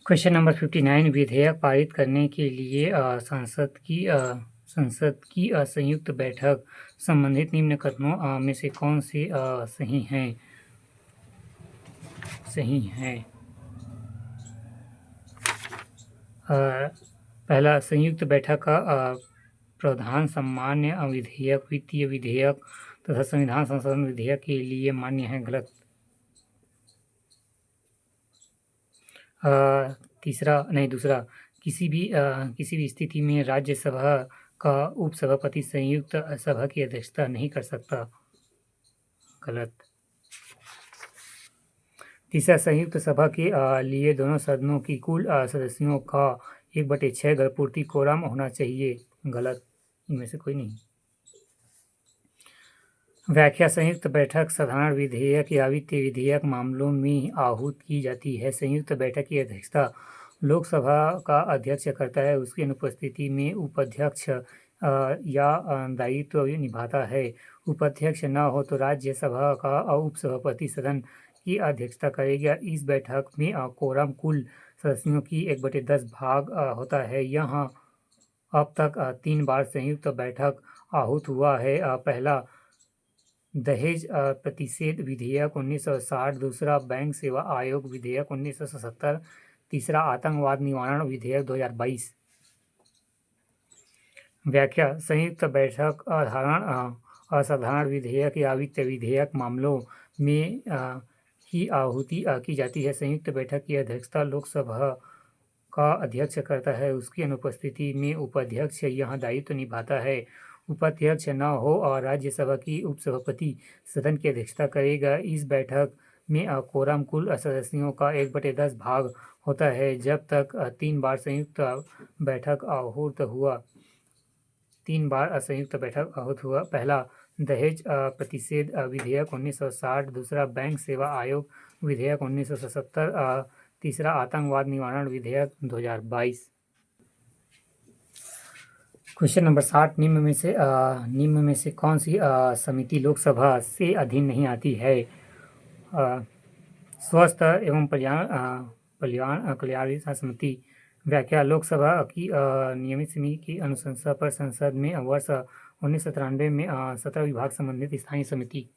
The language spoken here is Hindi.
क्वेश्चन नंबर 59 विधेयक पारित करने के लिए संसद की संयुक्त बैठक संबंधित निम्न कथनों में से कौन से सही हैं? पहला, संयुक्त बैठक का प्रावधान सामान्य विधेयक, वित्तीय विधेयक तथा संविधान संशोधन विधेयक के लिए मान्य है। गलत। दूसरा, किसी भी स्थिति में राज्यसभा का उपसभापति संयुक्त सभा की अध्यक्षता नहीं कर सकता। गलत। तीसरा, संयुक्त सभा के लिए दोनों सदनों की कुल सदस्यों का 1/6 पूर्ति कोरम होना चाहिए। गलत। इनमें से कोई नहीं। व्याख्या, संयुक्त बैठक साधारण विधेयक या वित्तीय विधेयक मामलों में आहूत की जाती है। संयुक्त बैठक की अध्यक्षता लोकसभा का अध्यक्ष करता है। उसकी अनुपस्थिति में उपाध्यक्ष या दायित्व निभाता है। उपाध्यक्ष न हो तो राज्यसभा का उपसभापति सदन की अध्यक्षता करेगा। इस बैठक में कोरम कुल सदस्यों की 1/10 भाग होता है। यहाँ अब तक 3 बार संयुक्त बैठक आहूत हुआ है। पहला, दहेज प्रतिषेध विधेयक 1960, दूसरा बैंक सेवा आयोग विधेयक 1970, तीसरा आतंकवाद निवारण विधेयक 2022। व्याख्या, संयुक्त बैठक असाधारण विधेयक या वित्तीय विधेयक मामलों में ही आहुति की जाती है। संयुक्त बैठक की अध्यक्षता लोकसभा का अध्यक्ष करता है। उसकी अनुपस्थिति में उपाध्यक्ष यह दायित्व निभाता है। उपाध्यक्ष न हो और राज्यसभा की उपसभापति सदन की अध्यक्षता करेगा। इस बैठक में कोरम कुल सदस्यों का 1/10 भाग होता है। जब तक 3 बार संयुक्त बैठक आहूत हुआ। पहला, दहेज प्रतिषेध विधेयक 1960, दूसरा बैंक सेवा आयोग विधेयक 1970, तीसरा आतंकवाद निवारण विधेयक 2022। क्वेश्चन नंबर 60, निम्न में से कौन सी समिति लोकसभा से अधीन नहीं आती है? स्वास्थ्य एवं कल्याण समिति। व्याख्या, लोकसभा की नियमित समिति की अनुशंसा पर संसद में वर्ष 1993 में 17 विभाग संबंधित स्थायी समिति